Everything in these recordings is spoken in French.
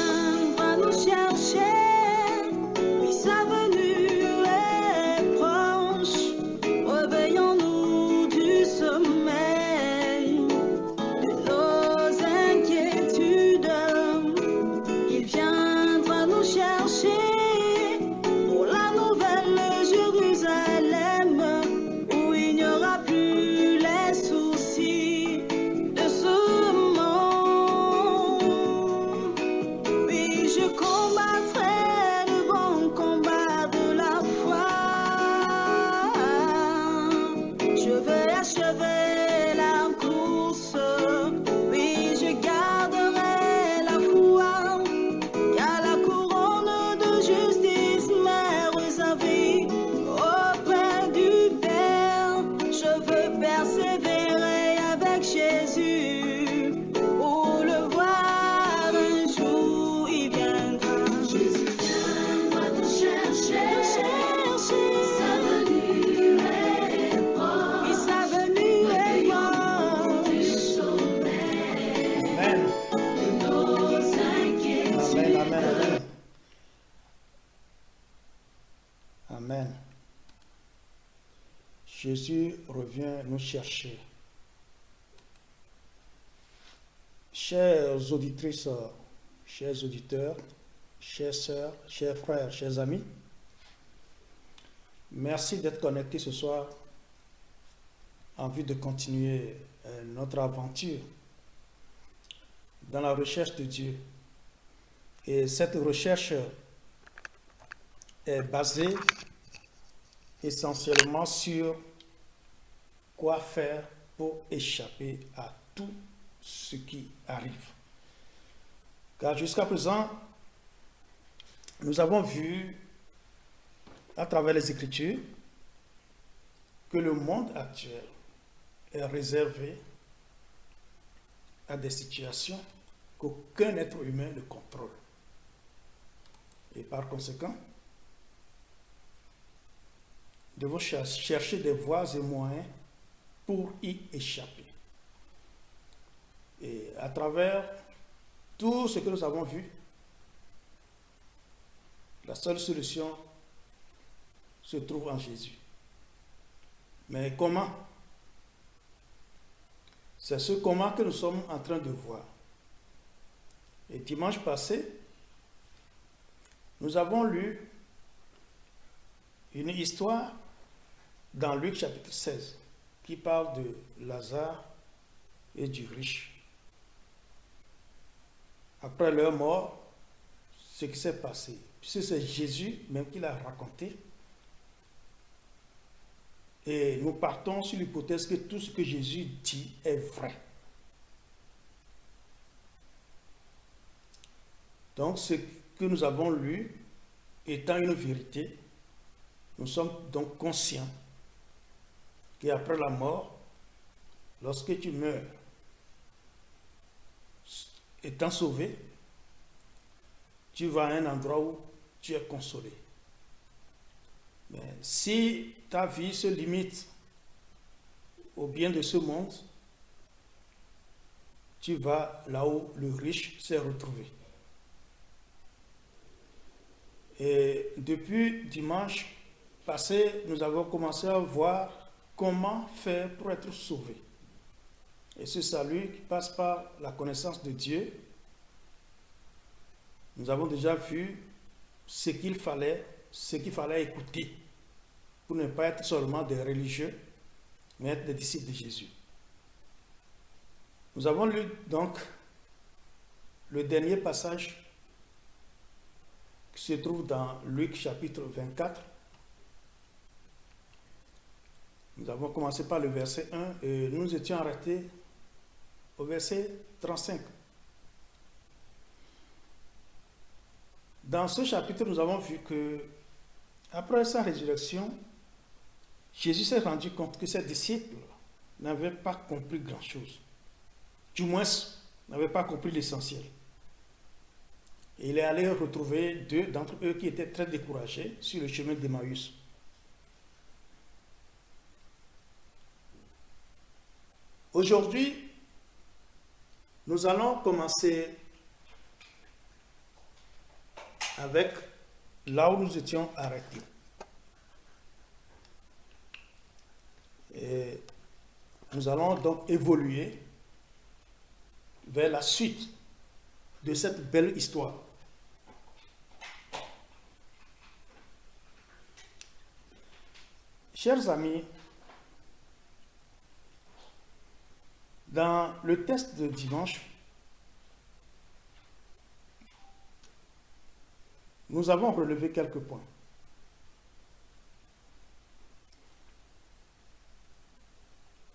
viendra nous chercher. Oui, sa venue est proche. Réveillons-nous du sommeil de nos inquiétudes. Il viendra nous chercher pour la nouvelle Jérusalem, où il n'y aura plus les soucis de ce monde. Oui, je combattrai le bon combat de la foi. Je veux achever la course. Oui, je garderai la foi. Il y a la couronne de justice m'est réservée auprès du Père. Je veux persévérer avec Jésus pour le voir un jour. Il viendra. Jésus viendra nous chercher. Sa venue est proche. Et sa venue est proche. Du sommeil Amen. de nos inquiétudes. Amen, amen, amen. Amen. Jésus revient nous chercher. Chères auditrices, chers auditeurs, chères sœurs, chers frères, chers amis, merci d'être connectés ce soir en vue de continuer notre aventure dans la recherche de Dieu. Et cette recherche est basée essentiellement sur quoi faire pour échapper à tout ce qui arrive. Car jusqu'à présent, nous avons vu à travers les Écritures que le monde actuel est réservé à des situations qu'aucun être humain ne contrôle. Et par conséquent, nous devons chercher des voies et moyens pour y échapper. Et à travers tout ce que nous avons vu, la seule solution se trouve en Jésus. Mais comment? C'est ce comment que nous sommes en train de voir. Et dimanche passé, nous avons lu une histoire dans Luc chapitre 16 qui parle de Lazare et du riche. Après leur mort, ce qui s'est passé, puisque c'est Jésus même qui l'a raconté, et nous partons sur l'hypothèse que tout ce que Jésus dit est vrai. Donc ce que nous avons lu étant une vérité, nous sommes donc conscients qu'après la mort, lorsque tu meurs, étant sauvé, tu vas à un endroit où tu es consolé. Mais si ta vie se limite au bien de ce monde, tu vas là où le riche s'est retrouvé. Et depuis dimanche passé, nous avons commencé à voir comment faire pour être sauvé. Et ce salut qui passe par la connaissance de Dieu, nous avons déjà vu ce qu'il fallait écouter pour ne pas être seulement des religieux, mais être des disciples de Jésus. Nous avons lu donc le dernier passage qui se trouve dans Luc chapitre 24. Nous avons commencé par le verset 1 et nous étions arrêtés au verset 35. Dans ce chapitre, nous avons vu que après sa résurrection, Jésus s'est rendu compte que ses disciples n'avaient pas compris grand-chose. Du moins, n'avaient pas compris l'essentiel. Et il est allé retrouver deux d'entre eux qui étaient très découragés sur le chemin d'Emmaüs. Aujourd'hui, nous allons commencer avec là où nous étions arrêtés. Et nous allons donc évoluer vers la suite de cette belle histoire. Chers amis, dans le texte de dimanche, nous avons relevé quelques points.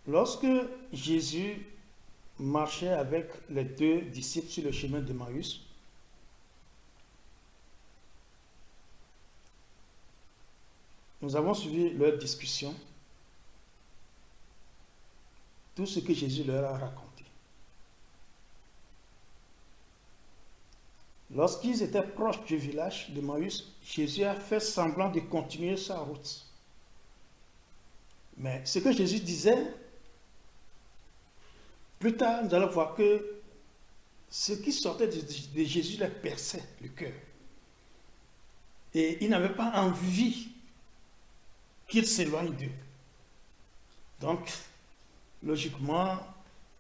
Lorsque Jésus marchait avec les 2 disciples sur le chemin d'Emmaüs, nous avons suivi leur discussion, tout ce que Jésus leur a raconté. Lorsqu'ils étaient proches du village d'Emmaüs, Jésus a fait semblant de continuer sa route. Mais ce que Jésus disait, plus tard, nous allons voir que ce qui sortait de Jésus leur perçait le cœur. Et ils n'avaient pas envie qu'il s'éloigne d'eux. Donc, logiquement,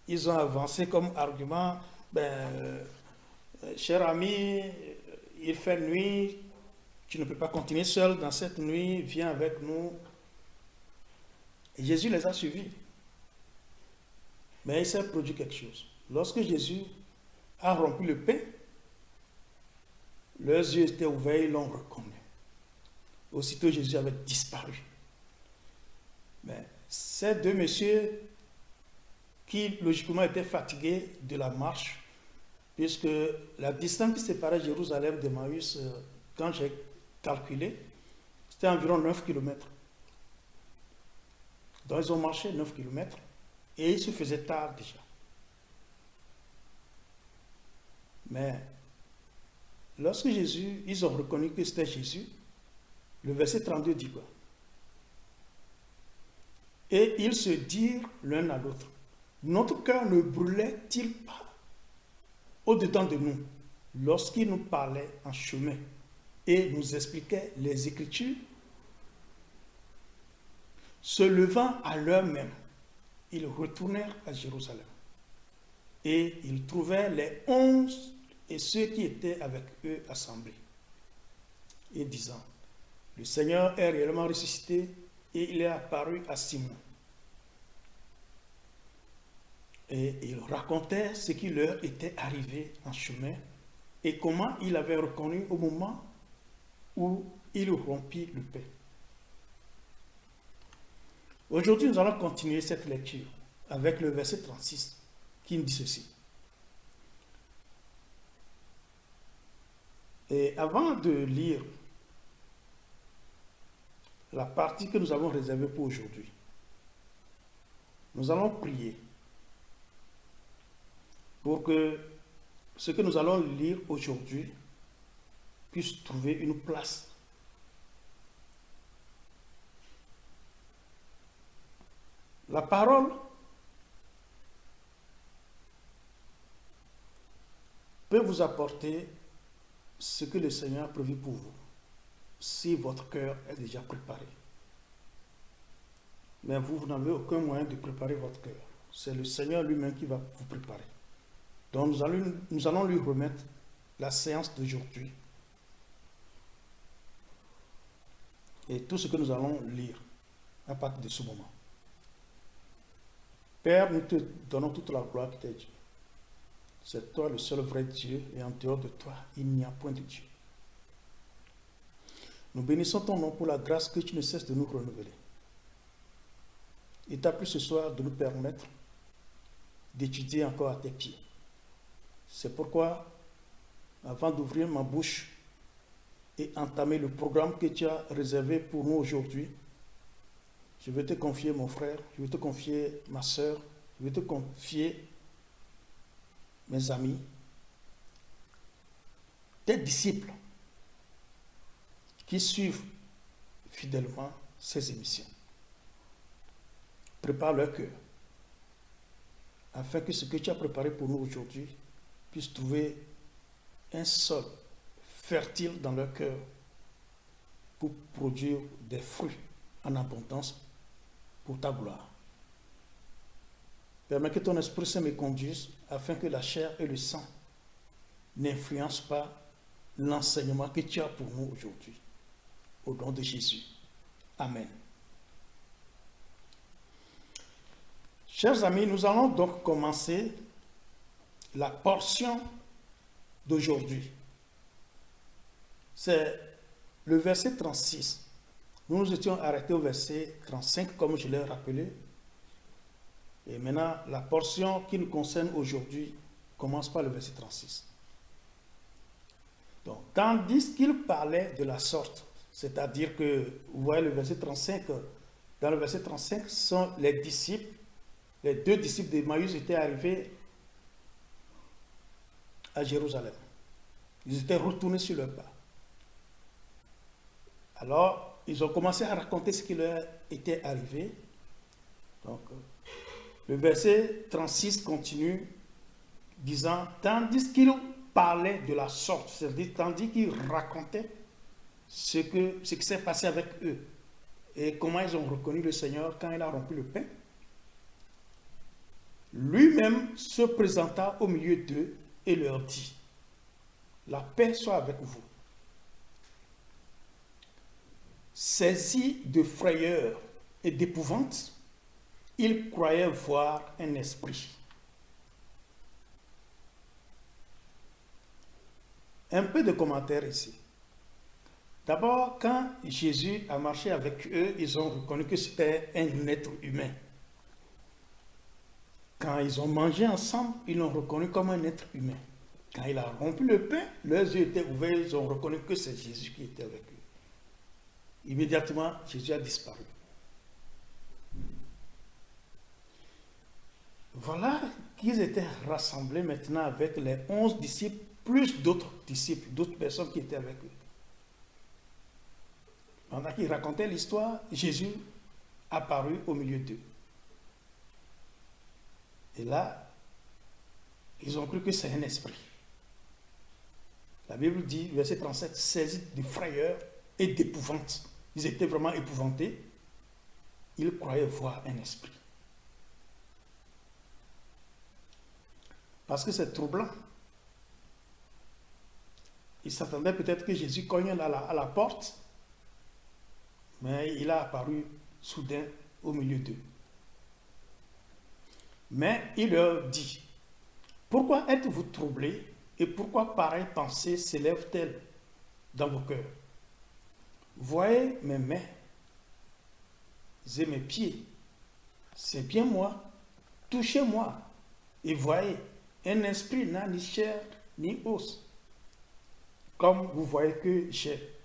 ils ont avancé comme argument, cher ami, il fait nuit, tu ne peux pas continuer seul dans cette nuit, viens avec nous. Et Jésus les a suivis. Mais il s'est produit quelque chose. Lorsque Jésus a rompu le pain, leurs yeux étaient ouverts, ils l'ont reconnu. Aussitôt, Jésus avait disparu. Mais ces 2 messieurs qui, logiquement, étaient fatigués de la marche, puisque la distance qui séparait Jérusalem d'Emmaüs, quand j'ai calculé, c'était environ 9 km. Donc, ils ont marché 9 km et il se faisait tard déjà. Mais lorsque ils ont reconnu que c'était Jésus, le verset 32 dit quoi? Et ils se dirent l'un à l'autre, notre cœur ne brûlait-il pas au-dedans de nous lorsqu'il nous parlait en chemin et nous expliquait les Écritures? Se levant à l'heure même, ils retournèrent à Jérusalem et ils trouvèrent les 11 et ceux qui étaient avec eux assemblés et disant, le Seigneur est réellement ressuscité et il est apparu à Simon. Et ils racontaient ce qui leur était arrivé en chemin et comment il avait reconnu au moment où il rompit le pain. Aujourd'hui, nous allons continuer cette lecture avec le verset 36 qui nous dit ceci. Et avant de lire la partie que nous avons réservée pour aujourd'hui, nous allons prier pour que ce que nous allons lire aujourd'hui puisse trouver une place. La parole peut vous apporter ce que le Seigneur a prévu pour vous, si votre cœur est déjà préparé. Mais vous n'avez aucun moyen de préparer votre cœur. C'est le Seigneur lui-même qui va vous préparer. Donc nous allons lui remettre la séance d'aujourd'hui et tout ce que nous allons lire à partir de ce moment. Père, nous te donnons toute la gloire qui t'est due. C'est toi le seul vrai Dieu et en dehors de toi, il n'y a point de Dieu. Nous bénissons ton nom pour la grâce que tu ne cesses de nous renouveler. Il t'a plu ce soir de nous permettre d'étudier encore à tes pieds. C'est pourquoi, avant d'ouvrir ma bouche et entamer le programme que tu as réservé pour nous aujourd'hui, je vais te confier mon frère, je vais te confier ma soeur, je vais te confier mes amis, tes disciples qui suivent fidèlement ces émissions. Prépare leur cœur afin que ce que tu as préparé pour nous aujourd'hui puisse trouver un sol fertile dans leur cœur pour produire des fruits en abondance pour ta gloire. Permets que ton Esprit Saint me conduise afin que la chair et le sang n'influencent pas l'enseignement que tu as pour nous aujourd'hui. Au nom de Jésus. Amen. Chers amis, nous allons donc commencer la portion d'aujourd'hui. C'est le verset 36. Nous nous étions arrêtés au verset 35, comme je l'ai rappelé. Et maintenant, la portion qui nous concerne aujourd'hui commence par le verset 36. Donc, tandis qu'il parlait de la sorte, c'est-à-dire que, vous voyez le verset 35, dans le verset 35, sont les disciples, les deux disciples d'Emmaüs étaient arrivés à Jérusalem. Ils étaient retournés sur leur pas. Alors, ils ont commencé à raconter ce qui leur était arrivé. Donc, le verset 36 continue disant, tandis qu'il parlait de la sorte, c'est-à-dire tandis qu'il racontait ce qui s'est passé avec eux et comment ils ont reconnu le Seigneur quand il a rompu le pain, lui-même se présenta au milieu d'eux et leur dit, la paix soit avec vous. Saisi de frayeur et d'épouvante, il croyait voir un esprit. Un peu de commentaires ici. D'abord, quand Jésus a marché avec eux, ils ont reconnu que c'était un être humain. Quand ils ont mangé ensemble, ils l'ont reconnu comme un être humain. Quand il a rompu le pain, leurs yeux étaient ouverts, ils ont reconnu que c'est Jésus qui était avec eux. Immédiatement, Jésus a disparu. Voilà qu'ils étaient rassemblés maintenant avec les 11 disciples, plus d'autres disciples, d'autres personnes qui étaient avec eux. Pendant qu'ils racontaient l'histoire, Jésus apparut au milieu d'eux. Et là, ils ont cru que c'est un esprit. La Bible dit, verset 37, saisis de frayeur et d'épouvante. Ils étaient vraiment épouvantés. Ils croyaient voir un esprit. Parce que c'est troublant. Ils s'attendaient peut-être que Jésus cogne à la porte, mais il a apparu soudain au milieu d'eux. Mais il leur dit, pourquoi êtes-vous troublés et pourquoi pareille pensée s'élève-t-elle dans vos cœurs? Voyez mes mains et mes pieds, c'est bien moi, touchez-moi et voyez, un esprit n'a ni chair ni os, comme vous voyez que j'ai.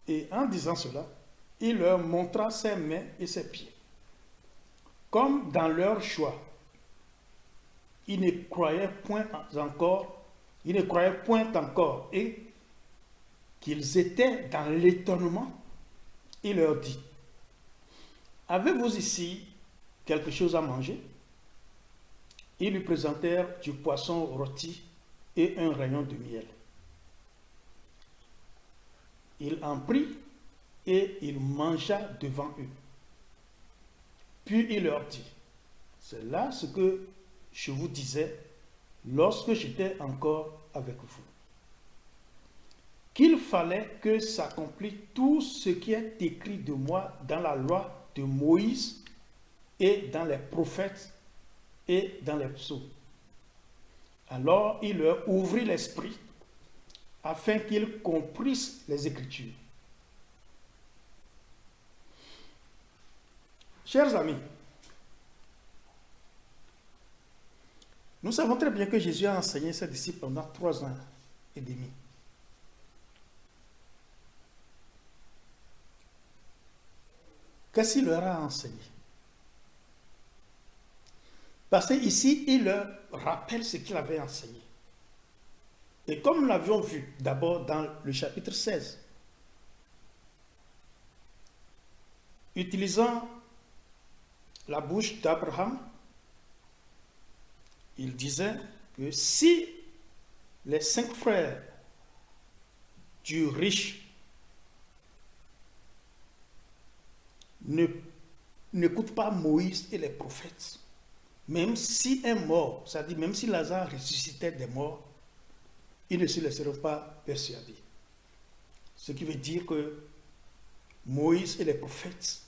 Et en disant cela, il leur montra ses mains et ses pieds. Comme dans leur choix, ils ne croyaient point encore, et qu'ils étaient dans l'étonnement, il leur dit, avez-vous ici quelque chose à manger? Ils lui présentèrent du poisson rôti et un rayon de miel. Il en prit et il mangea devant eux. Puis il leur dit, c'est là ce que je vous disais lorsque j'étais encore avec vous, qu'il fallait que s'accomplisse tout ce qui est écrit de moi dans la loi de Moïse et dans les prophètes et dans les psaumes. Alors il leur ouvrit l'esprit afin qu'ils comprissent les Écritures. Chers amis, nous savons très bien que Jésus a enseigné ses disciples pendant 3 ans et demi. Qu'est-ce qu'il leur a enseigné? Parce qu'ici, il leur rappelle ce qu'il avait enseigné. Et comme nous l'avions vu d'abord dans le chapitre 16, utilisant la bouche d'Abraham, il disait que si les 5 frères du riche n'écoute pas Moïse et les prophètes. Même si un mort, c'est-à-dire même si Lazare ressuscitait des morts, ils ne se laisseront pas persuader. Ce qui veut dire que Moïse et les prophètes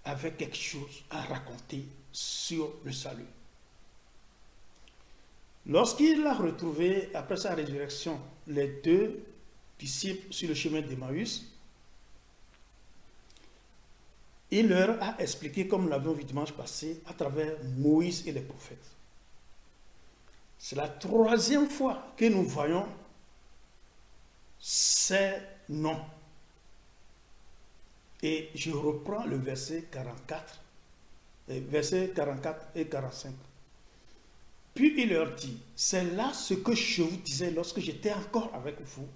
avaient quelque chose à raconter sur le salut. Lorsqu'il a retrouvé, après sa résurrection, les deux disciples sur le chemin d'Emmaüs, il leur a expliqué, comme nous l'avions vu dimanche passé, à travers Moïse et les prophètes. C'est la troisième fois que nous voyons ces noms. Et je reprends le verset 44 et 45. Puis il leur dit, c'est là ce que je vous disais lorsque j'étais encore avec vous,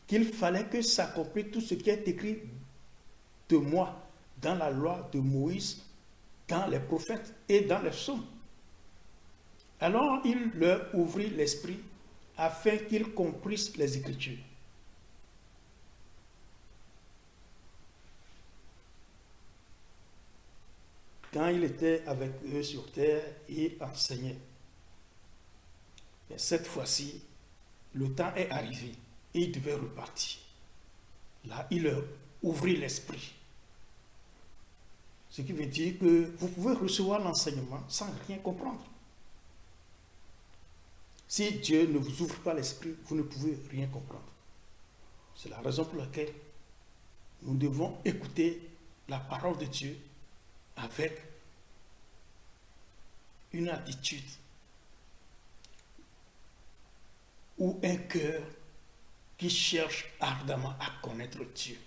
qu'il fallait que s'accomplisse tout ce qui est écrit de moi dans la loi de Moïse, dans les prophètes et dans les psaumes. Alors il leur ouvrit l'esprit afin qu'ils comprissent les Écritures. Quand il était avec eux sur terre, il enseignait. Mais cette fois-ci, le temps est arrivé et il devait repartir. Là, il leur ouvrit l'esprit. Ce qui veut dire que vous pouvez recevoir l'enseignement sans rien comprendre. Si Dieu ne vous ouvre pas l'esprit, vous ne pouvez rien comprendre. C'est la raison pour laquelle nous devons écouter la parole de Dieu avec une attitude ou un cœur qui cherche ardemment à connaître Dieu.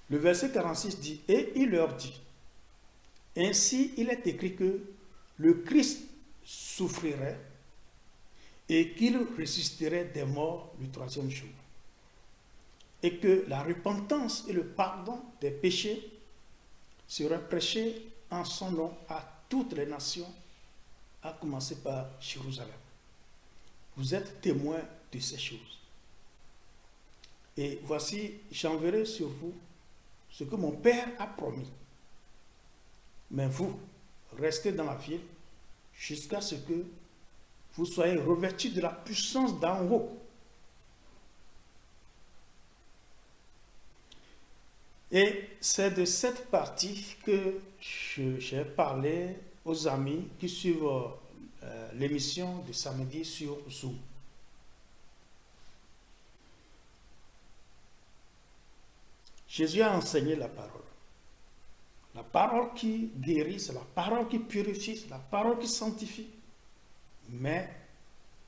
Le verset 46 dit, et il leur dit, ainsi il est écrit que le Christ souffrirait et qu'il ressusciterait des morts le troisième jour. Et que la repentance et le pardon des péchés seraient prêchés en son nom à toutes les nations, à commencer par Jérusalem. Vous êtes témoins de ces choses. Et voici, j'enverrai sur vous ce que mon Père a promis. Mais vous, restez dans la ville jusqu'à ce que vous soyez revêtus de la puissance d'en haut. Et c'est de cette partie que j'ai parlé aux amis qui suivent l'émission de samedi sur Zoom. Jésus a enseigné la parole. La parole qui guérit, c'est la parole qui purifie, c'est la parole qui sanctifie. Mais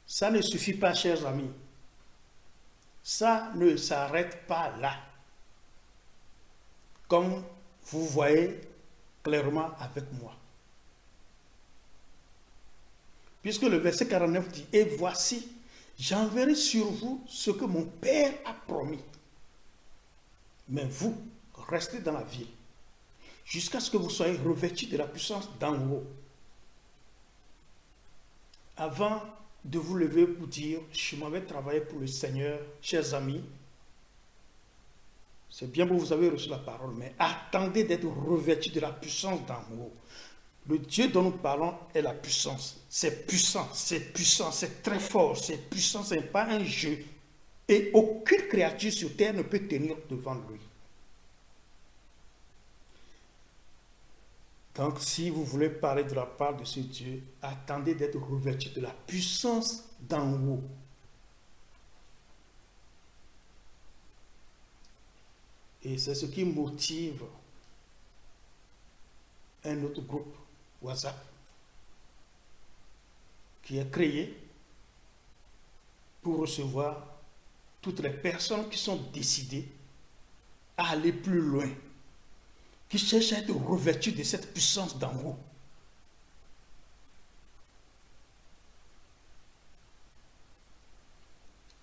ça ne suffit pas, chers amis. Ça ne s'arrête pas là. Comme vous voyez clairement avec moi. Puisque le verset 49 dit, et voici, j'enverrai sur vous ce que mon Père a promis. Mais vous, restez dans la ville, jusqu'à ce que vous soyez revêtus de la puissance d'en haut. Avant de vous lever pour dire, je m'en vais travailler pour le Seigneur, chers amis, c'est bien que vous avez reçu la parole, mais attendez d'être revêtus de la puissance d'en haut. Le Dieu dont nous parlons est la puissance. C'est puissant, c'est très fort, c'est puissant, ce n'est pas un jeu. Et aucune créature sur terre ne peut tenir devant lui. Donc, si vous voulez parler de la part de ce Dieu, attendez d'être revêtus de la puissance d'en haut. Et c'est ce qui motive un autre groupe WhatsApp qui est créé pour recevoir toutes les personnes qui sont décidées à aller plus loin, qui cherchent à être revêtues de cette puissance d'en haut.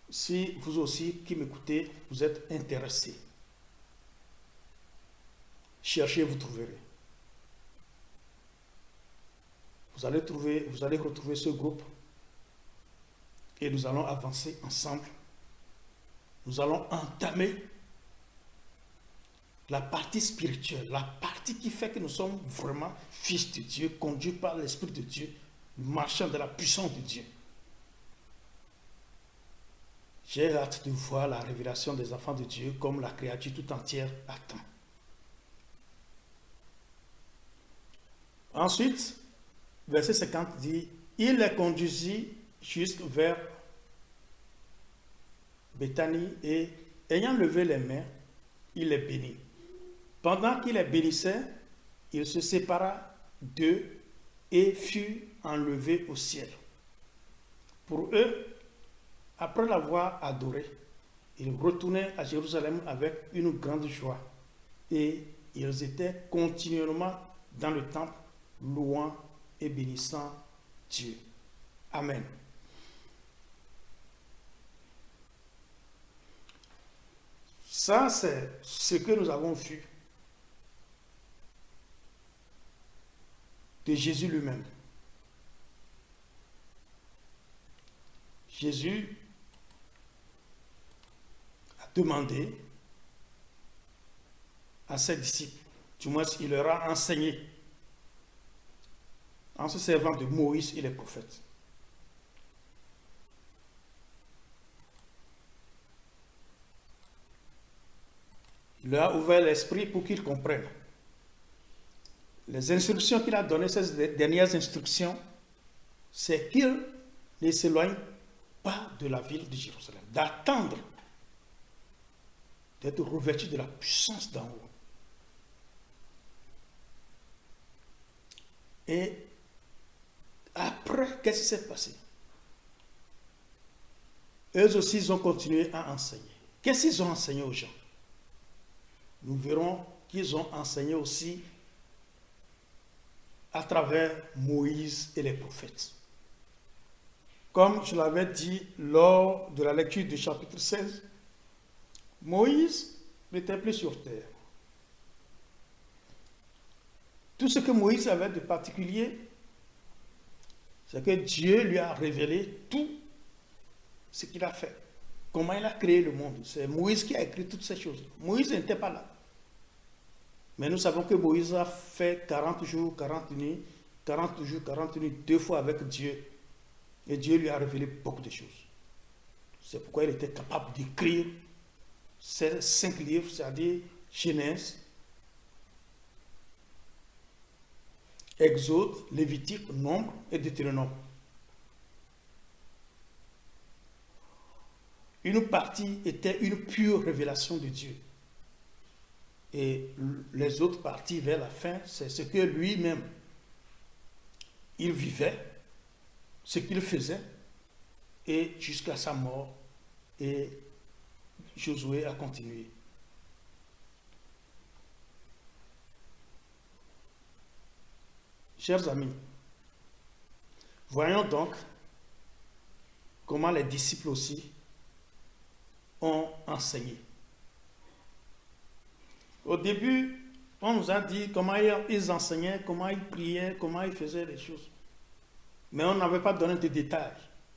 Si vous aussi qui m'écoutez, vous êtes intéressés, cherchez, vous trouverez. Vous allez retrouver ce groupe et nous allons avancer ensemble. Nous allons entamer la partie spirituelle, la partie qui fait que nous sommes vraiment fils de Dieu, conduits par l'Esprit de Dieu, marchant dans la puissance de Dieu. J'ai hâte de voir la révélation des enfants de Dieu comme la créature tout entière attend. Ensuite, verset 50 dit, il les conduisit jusque vers Béthanie et ayant levé les mains, il les bénit. Pendant qu'il les bénissait, il se sépara d'eux et fut enlevé au ciel. Pour eux, après l'avoir adoré, ils retournaient à Jérusalem avec une grande joie et ils étaient continuellement dans le temple, louant et bénissant Dieu. Amen. Ça, c'est ce que nous avons vu de Jésus lui-même. Jésus a demandé à ses disciples, du moins il leur a enseigné, en se servant de Moïse et les prophètes. Il leur a ouvert l'esprit pour qu'ils comprennent. Les instructions qu'il a données, ces dernières instructions, c'est qu'ils ne s'éloignent pas de la ville de Jérusalem, d'attendre d'être revêtus de la puissance d'en haut. Et après, qu'est-ce qui s'est passé? Eux aussi, ils ont continué à enseigner. Qu'est-ce qu'ils ont enseigné aux gens? Nous verrons qu'ils ont enseigné aussi à travers Moïse et les prophètes. Comme je l'avais dit lors de la lecture du chapitre 16, Moïse n'était plus sur terre. Tout ce que Moïse avait de particulier, c'est que Dieu lui a révélé tout ce qu'il a fait. Comment il a créé le monde. C'est Moïse qui a écrit toutes ces choses. Moïse n'était pas là. Mais nous savons que Moïse a fait 40 jours, 40 nuits, 40 jours, 40 nuits, 2 fois avec Dieu. Et Dieu lui a révélé beaucoup de choses. C'est pourquoi il était capable d'écrire ces 5 livres, c'est-à-dire Genèse, Exode, Lévitique, Nombre et Deutéronome. Une partie était une pure révélation de Dieu. Et les autres parties vers la fin, c'est ce que lui-même, il vivait, ce qu'il faisait, et jusqu'à sa mort, et Josué a continué. Chers amis, voyons donc comment les disciples aussi ont enseigné. Au début, on nous a dit comment ils enseignaient, comment ils priaient, comment ils faisaient les choses. Mais on n'avait pas donné de détails.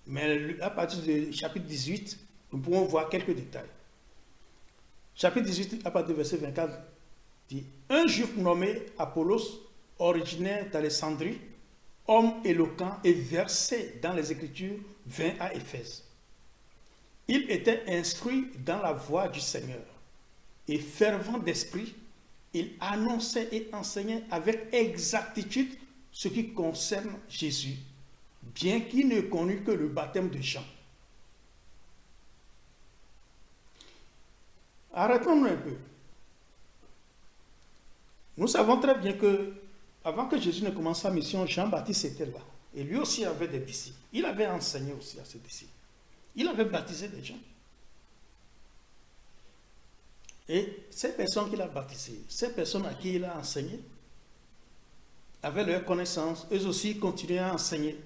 Mais à partir du chapitre 18, nous pouvons voir quelques détails. Chapitre 18, à partir du verset 24, dit « Un juif nommé Apollos, originaire d'Alexandrie, homme éloquent et versé dans les Écritures, vint à Éphèse. Il était instruit dans la voie du Seigneur. Et fervent d'esprit, il annonçait et enseignait avec exactitude ce qui concerne Jésus, bien qu'il ne connût que le baptême de Jean. » Arrêtons-nous un peu. Nous savons très bien que, avant que Jésus ne commence sa mission, Jean-Baptiste était là. Et lui aussi avait des disciples. Il avait enseigné aussi à ses disciples. Il avait baptisé des gens. Et ces personnes qu'il a baptisées, ces personnes à qui il a enseigné, avaient leur connaissance, eux aussi continuaient à enseigner.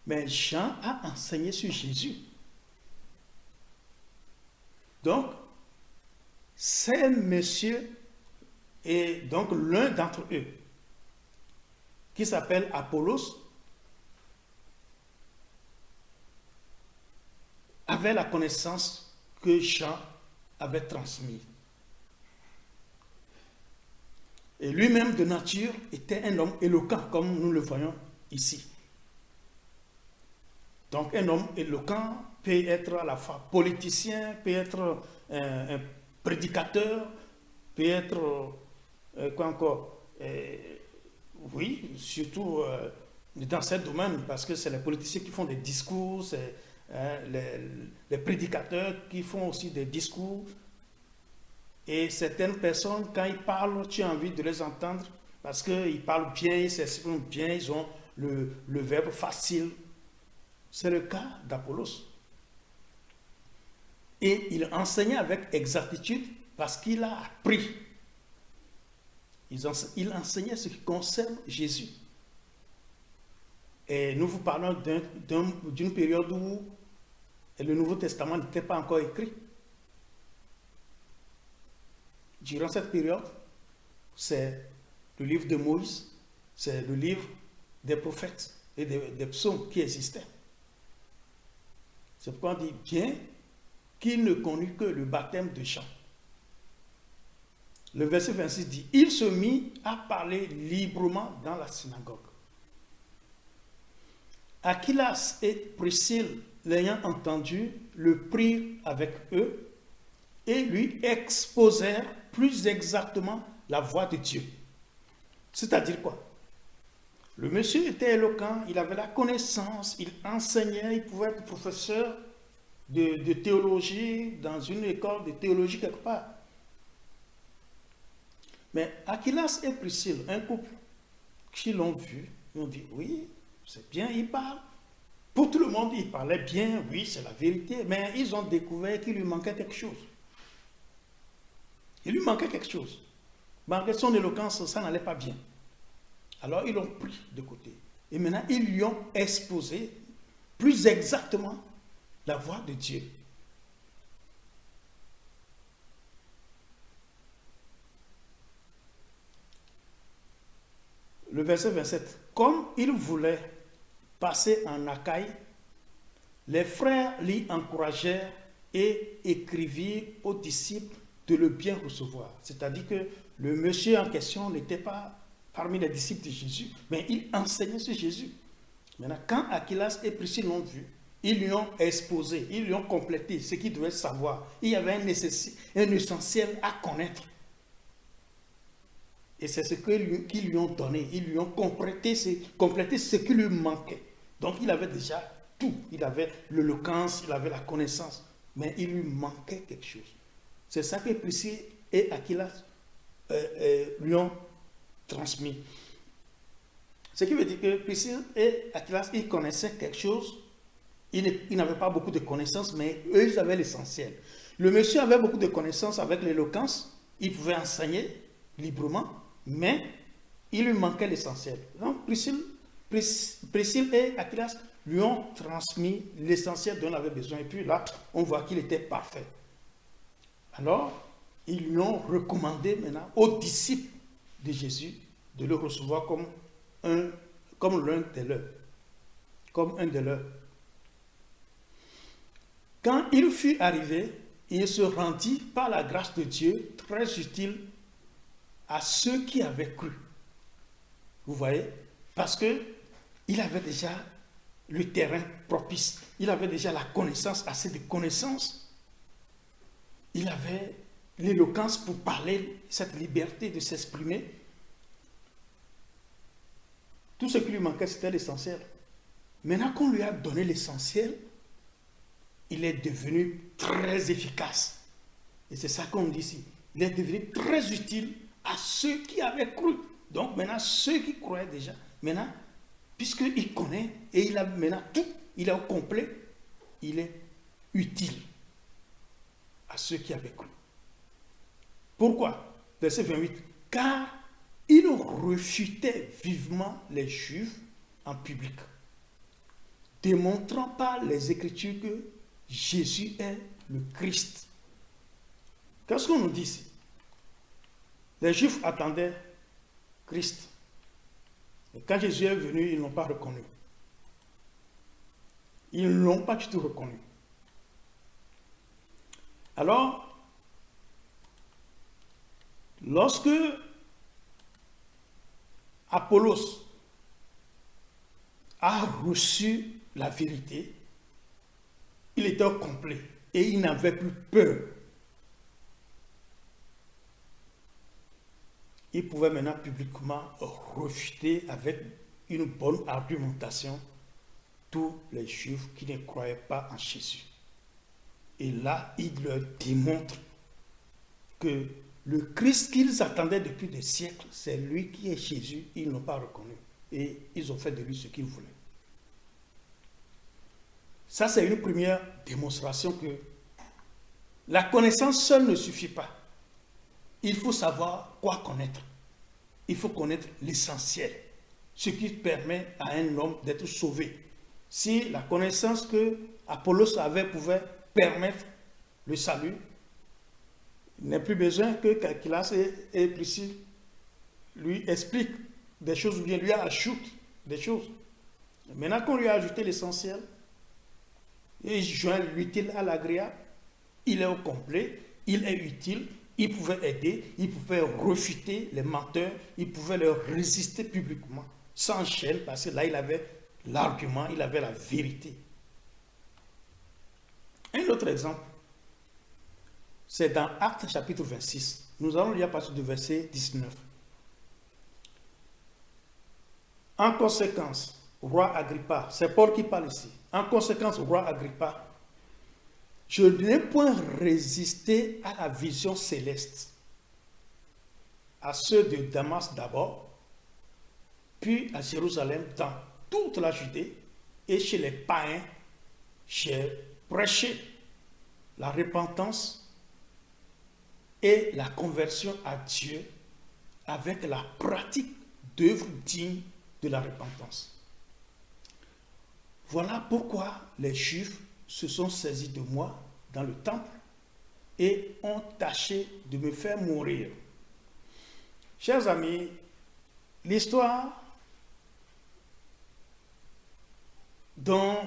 Mais Jean a enseigné sur Jésus. Donc, ces messieurs, et donc l'un d'entre eux, qui s'appelle Apollos, avait la connaissance que Jean avait transmise. Et lui-même de nature était un homme éloquent, comme nous le voyons ici. Donc un homme éloquent peut être à la fois politicien, peut être un prédicateur, peut être quoi encore, oui, surtout dans ce domaine, parce que c'est les politiciens qui font des discours, c'est les prédicateurs qui font aussi des discours. Et certaines personnes, quand ils parlent, tu as envie de les entendre parce qu'ils parlent bien, ils s'expriment bien, ils ont le verbe facile. C'est le cas d'Apollos. Et il enseignait avec exactitude parce qu'il a appris. Il enseignait ce qui concerne Jésus. Et nous vous parlons d'une période où le Nouveau Testament n'était pas encore écrit. Durant cette période, c'est le livre de Moïse, c'est le livre des prophètes et des psaumes qui existaient. C'est pourquoi on dit bien qu'il ne connut que le baptême de Jean. Le verset 26 dit, il se mit à parler librement dans la synagogue. Aquilas et Priscille, l'ayant entendu, le prirent avec eux et lui exposèrent plus exactement la voix de Dieu. C'est-à-dire quoi? Le monsieur était éloquent, il avait la connaissance, il enseignait, il pouvait être professeur de théologie dans une école de théologie quelque part. Mais Aquilas et Priscille, un couple qui l'ont vu, ils ont dit, oui, c'est bien, il parle. Pour tout le monde, il parlait bien, oui, c'est la vérité, mais ils ont découvert qu'il lui manquait quelque chose. Il lui manquait quelque chose. Malgré son éloquence, ça n'allait pas bien. Alors, ils l'ont pris de côté. Et maintenant, ils lui ont exposé plus exactement la voix de Dieu. Le verset 27. Comme il voulait passer en Achaïe, les frères l'y encouragèrent et écrivirent aux disciples de le bien recevoir. C'est-à-dire que le monsieur en question n'était pas parmi les disciples de Jésus, mais il enseignait sur Jésus. Maintenant, quand Aquilas et Priscille l'ont vu, ils lui ont exposé, ils lui ont complété ce qu'il devait savoir. Il y avait un essentiel à connaître. Et c'est ce qu'ils lui ont donné. Ils lui ont complété ce qui lui manquait. Donc il avait déjà tout. Il avait l'éloquence, il avait la connaissance. Mais il lui manquait quelque chose. C'est ça que Priscille et Aquilas lui ont transmis. Ce qui veut dire que Priscille et Aquilas, ils connaissaient quelque chose. Ils n'avaient pas beaucoup de connaissances, mais eux, ils avaient l'essentiel. Le monsieur avait beaucoup de connaissances avec l'éloquence. Il pouvait enseigner librement, mais il lui manquait l'essentiel. Donc, Priscille et Aquilas lui ont transmis l'essentiel dont il avait besoin. Et puis là, on voit qu'il était parfait. Alors, ils lui ont recommandé maintenant aux disciples de Jésus de le recevoir comme l'un des leurs. Comme un des leurs. Quand il fut arrivé, il se rendit par la grâce de Dieu très utile à ceux qui avaient cru. Vous voyez? Parce qu'il avait déjà le terrain propice. Il avait déjà la connaissance, assez de connaissances. Il avait l'éloquence pour parler, cette liberté de s'exprimer. Tout ce qui lui manquait, c'était l'essentiel. Maintenant qu'on lui a donné l'essentiel, il est devenu très efficace. Et c'est ça qu'on dit ici. Il est devenu très utile à ceux qui avaient cru. Donc maintenant, ceux qui croyaient déjà, maintenant, puisqu'il connaît et il a maintenant tout, il est au complet, il est utile à ceux qui avaient cru. Pourquoi? Verset 28. Car il refutait vivement les Juifs en public, démontrant par les Écritures que Jésus est le Christ. Qu'est-ce qu'on nous dit ici? Les Juifs attendaient Christ. Et quand Jésus est venu, ils ne l'ont pas reconnu. Ils ne l'ont pas du tout reconnu. Alors, lorsque Apollos a reçu la vérité, il était au complet et il n'avait plus peur. Il pouvait maintenant publiquement refuter avec une bonne argumentation tous les Juifs qui ne croyaient pas en Jésus. Et là, il leur démontre que le Christ qu'ils attendaient depuis des siècles, c'est lui qui est Jésus, ils ne l'ont pas reconnu. Et ils ont fait de lui ce qu'ils voulaient. Ça, c'est une première démonstration que la connaissance seule ne suffit pas. Il faut savoir quoi connaître. Il faut connaître l'essentiel, ce qui permet à un homme d'être sauvé. Si la connaissance que Apollos avait pouvait permettre le salut, il n'est plus besoin que Aquilas et Priscille lui expliquent des choses ou bien lui ajoutent des choses. Maintenant qu'on lui a ajouté l'essentiel, et joint l'utile à l'agréable, il est au complet, il est utile, il pouvait aider, il pouvait refuter les menteurs, il pouvait leur résister publiquement, sans chaîne, parce que là il avait l'argument, il avait la vérité. Un autre exemple, c'est dans Actes chapitre 26. Nous allons lire à partir du verset 19. En conséquence, roi Agrippa, c'est Paul qui parle ici. En conséquence, roi Agrippa, je n'ai point résisté à la vision céleste, à ceux de Damas d'abord, puis à Jérusalem, dans toute la Judée, et chez les païens, j'ai prêché la repentance et la conversion à Dieu avec la pratique d'œuvres dignes de la repentance. Voilà pourquoi les Juifs se sont saisis de moi dans le temple et ont tâché de me faire mourir. Chers amis, l'histoire dont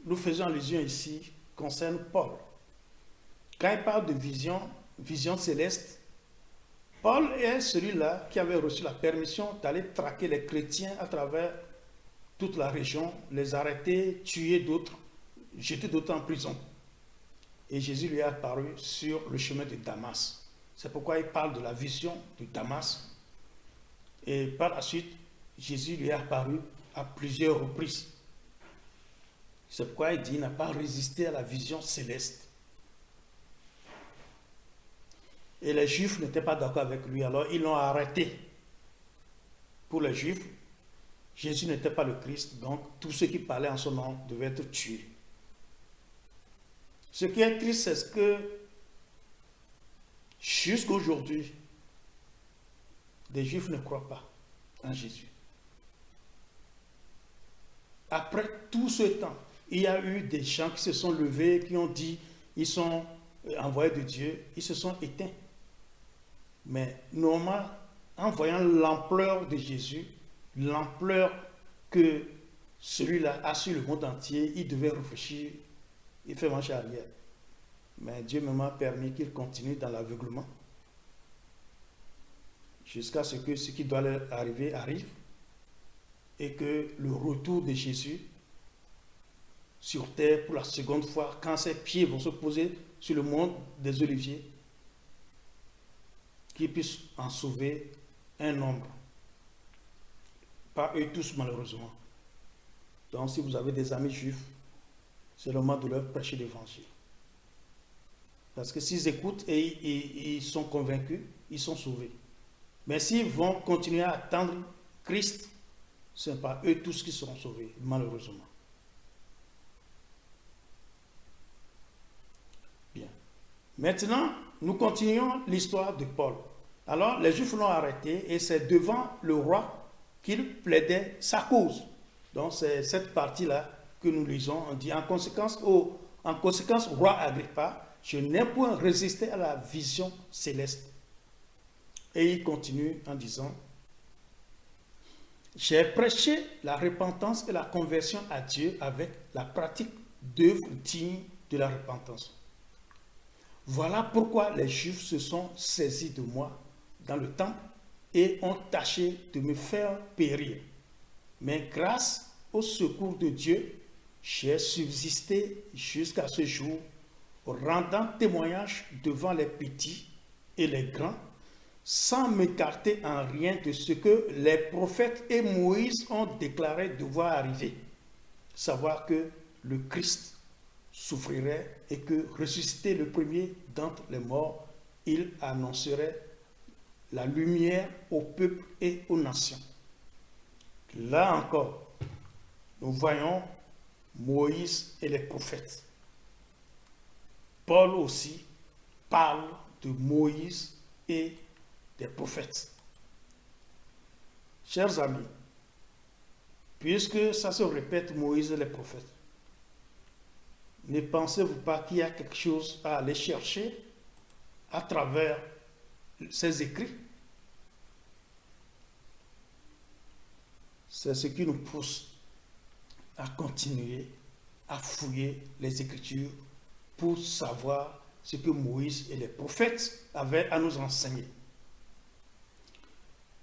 nous faisons allusion ici concerne Paul. Quand il parle de vision céleste, Paul est celui-là qui avait reçu la permission d'aller traquer les chrétiens à travers toute la région, les arrêter, tuer d'autres, jeter d'autres en prison. Et Jésus lui est apparu sur le chemin de Damas. C'est pourquoi il parle de la vision de Damas. Et par la suite, Jésus lui est apparu à plusieurs reprises. C'est pourquoi il dit qu'il n'a pas résisté à la vision céleste. Et les Juifs n'étaient pas d'accord avec lui, alors ils l'ont arrêté. Pour les Juifs, Jésus n'était pas le Christ, donc tous ceux qui parlaient en son nom devaient être tués. Ce qui est triste, c'est ce que jusqu'à aujourd'hui, les Juifs ne croient pas en Jésus. Après tout ce temps, il y a eu des gens qui se sont levés, qui ont dit ils sont envoyés de Dieu, ils se sont éteints. Mais normalement, en voyant l'ampleur de Jésus, l'ampleur que celui-là a sur le monde entier, il devait réfléchir, il fait marche arrière. Mais Dieu m'a permis qu'il continue dans l'aveuglement jusqu'à ce que ce qui doit leur arriver arrive et que le retour de Jésus sur terre pour la seconde fois, quand ses pieds vont se poser sur le mont des Oliviers, qu'il puisse en sauver un nombre. Pas eux tous malheureusement. Donc si vous avez des amis juifs, c'est le moment de leur prêcher l'évangile. Parce que s'ils écoutent et ils sont convaincus, ils sont sauvés. Mais s'ils vont continuer à attendre Christ, ce n'est pas eux tous qui seront sauvés, malheureusement. Bien. Maintenant, nous continuons l'histoire de Paul. Alors, les Juifs l'ont arrêté et c'est devant le roi qu'il plaidait sa cause. Donc, c'est cette partie-là que nous lisons. On dit, en conséquence, roi Agrippa, je n'ai point résisté à la vision céleste. Et il continue en disant, j'ai prêché la repentance et la conversion à Dieu avec la pratique d'œuvres dignes de la repentance. Voilà pourquoi les Juifs se sont saisis de moi dans le temple et ont tâché de me faire périr. Mais grâce au secours de Dieu, j'ai subsisté jusqu'à ce jour, rendant témoignage devant les petits et les grands, sans m'écarter en rien de ce que les prophètes et Moïse ont déclaré devoir arriver, savoir que le Christ souffrirait et que, ressuscité le premier d'entre les morts, il annoncerait la lumière au peuple et aux nations. Là encore, nous voyons Moïse et les prophètes. Paul aussi parle de Moïse et des prophètes. Chers amis, puisque ça se répète, Moïse et les prophètes, ne pensez-vous pas qu'il y a quelque chose à aller chercher à travers ces écrits? C'est ce qui nous pousse à continuer à fouiller les Écritures pour savoir ce que Moïse et les prophètes avaient à nous enseigner.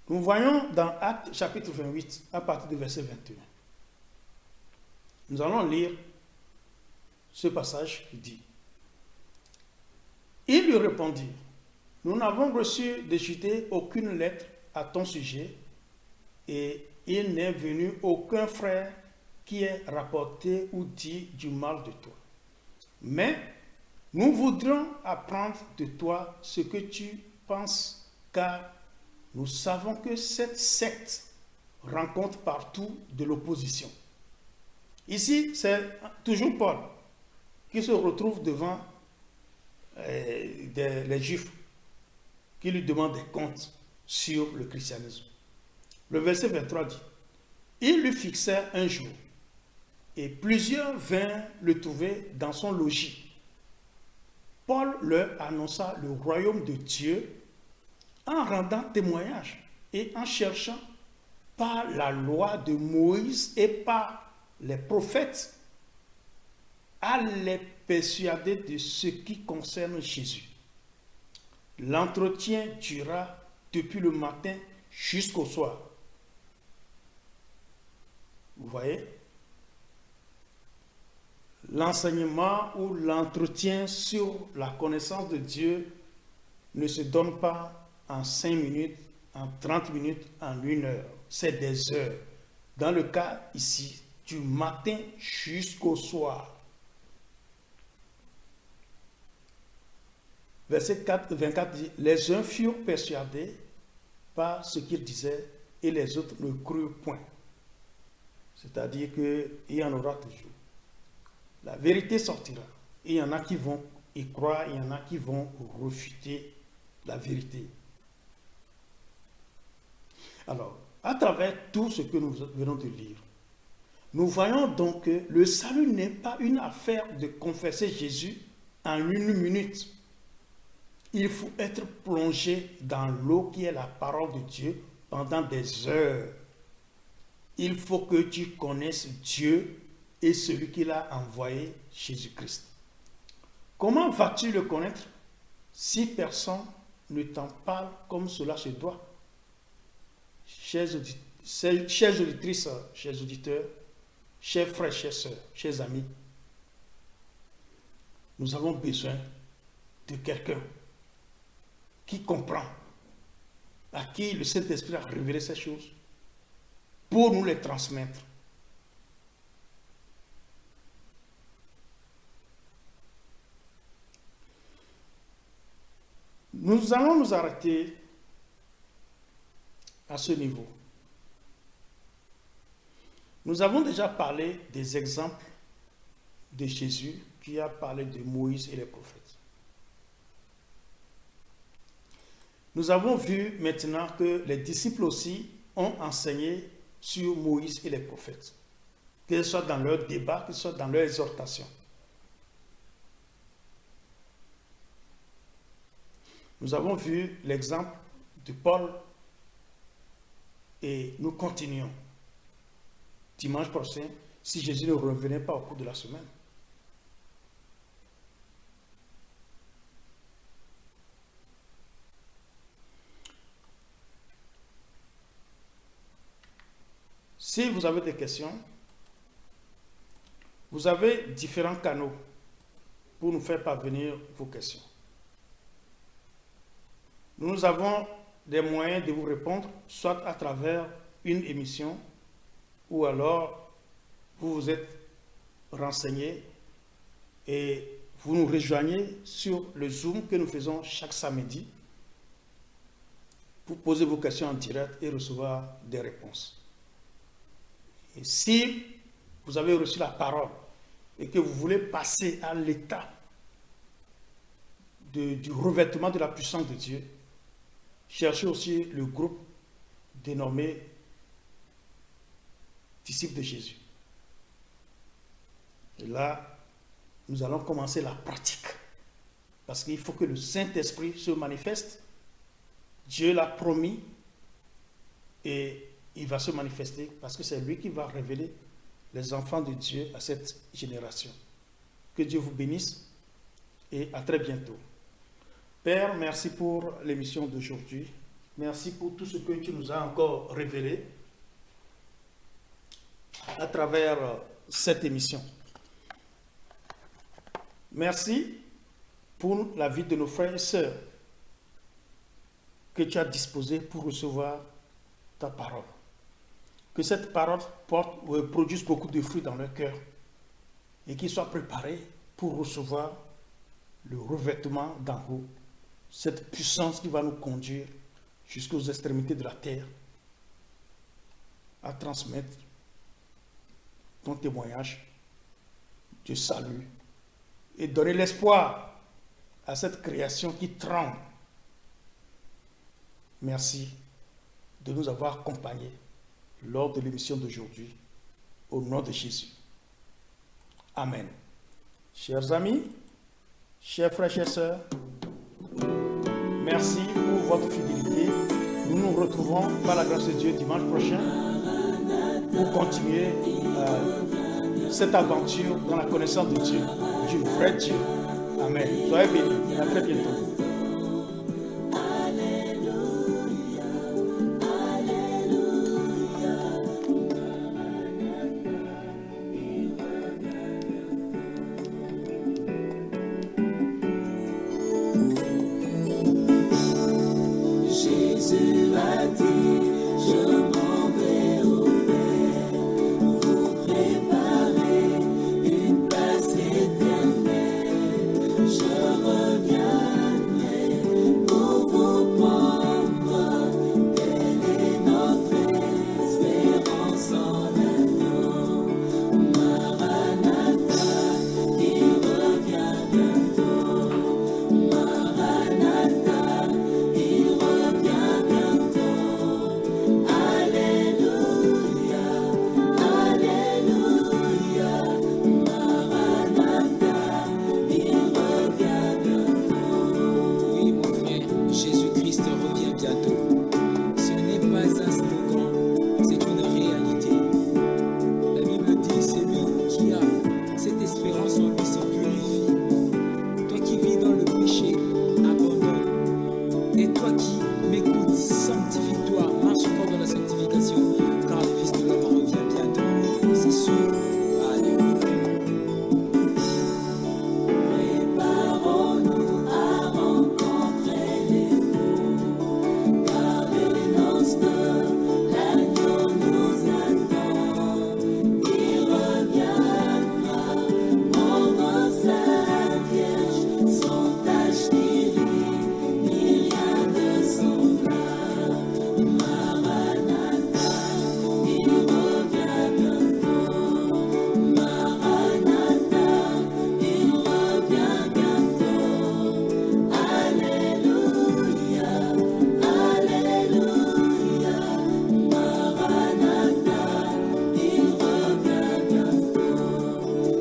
Nous voyons dans Actes chapitre 28, à partir du verset 21. Nous allons lire ce passage qui dit: Ils lui répondirent: Nous n'avons reçu de Judée aucune lettre à ton sujet, et il n'est venu aucun frère qui ait rapporté ou dit du mal de toi. Mais nous voudrons apprendre de toi ce que tu penses, car nous savons que cette secte rencontre partout de l'opposition. Ici, c'est toujours Paul qui se retrouve devant les Juifs qui lui demandent des comptes sur le christianisme. Le verset 23 dit: Ils lui fixèrent un jour, et plusieurs vinrent le trouver dans son logis. Paul leur annonça le royaume de Dieu en rendant témoignage et en cherchant par la loi de Moïse et par les prophètes à les persuader de ce qui concerne Jésus. L'entretien dura depuis le matin jusqu'au soir. Vous voyez? L'enseignement ou l'entretien sur la connaissance de Dieu ne se donne pas en 5 minutes, en 30 minutes, en 1 heure. C'est des heures. Dans le cas ici, du matin jusqu'au soir. Verset 24 dit: Les uns furent persuadés par ce qu'ils disaient et les autres ne crurent point. C'est-à-dire qu'il y en aura toujours. La vérité sortira. Il y en a qui vont y croire, il y en a qui vont refuter la vérité. Alors, à travers tout ce que nous venons de lire, nous voyons donc que le salut n'est pas une affaire de confesser Jésus en 1 minute. Il faut être plongé dans l'eau qui est la parole de Dieu pendant des heures. Il faut que tu connaisses Dieu et celui qu'il a envoyé, Jésus-Christ. Comment vas-tu le connaître si personne ne t'en parle comme cela se doit? Chers auditrices, chers auditeurs, chers frères, chères sœurs, chers amis, nous avons besoin de quelqu'un qui comprend, à qui le Saint-Esprit a révélé ces choses, pour nous les transmettre. Nous allons nous arrêter à ce niveau. Nous avons déjà parlé des exemples de Jésus qui a parlé de Moïse et les prophètes. Nous avons vu maintenant que les disciples aussi ont enseigné sur Moïse et les prophètes, que ce soit dans leur débat, que ce soit dans leur exhortation. Nous avons vu l'exemple de Paul et nous continuons dimanche prochain si Jésus ne revenait pas au cours de la semaine. Si vous avez des questions, vous avez différents canaux pour nous faire parvenir vos questions. Nous avons des moyens de vous répondre, soit à travers une émission, ou alors vous vous êtes renseigné et vous nous rejoignez sur le Zoom que nous faisons chaque samedi pour poser vos questions en direct et recevoir des réponses. Et si vous avez reçu la parole et que vous voulez passer à l'état du revêtement de la puissance de Dieu, cherchez aussi le groupe dénommé Disciples de Jésus. Et là, nous allons commencer la pratique. Parce qu'il faut que le Saint-Esprit se manifeste. Dieu l'a promis et il va se manifester parce que c'est lui qui va révéler les enfants de Dieu à cette génération. Que Dieu vous bénisse et à très bientôt. Père, merci pour l'émission d'aujourd'hui. Merci pour tout ce que tu nous as encore révélé à travers cette émission. Merci pour la vie de nos frères et sœurs que tu as disposés pour recevoir ta parole. Que cette parole produise beaucoup de fruits dans leur cœur et qu'ils soient préparés pour recevoir le revêtement d'en haut, cette puissance qui va nous conduire jusqu'aux extrémités de la terre à transmettre ton témoignage de salut et donner l'espoir à cette création qui tremble. Merci de nous avoir accompagnés lors de l'émission d'aujourd'hui. Au nom de Jésus. Amen. Chers amis, chers frères et sœurs, merci pour votre fidélité. Nous nous retrouvons par la grâce de Dieu dimanche prochain pour continuer cette aventure dans la connaissance de Dieu, du vrai Dieu. Amen. Soyez bénis. À très bientôt.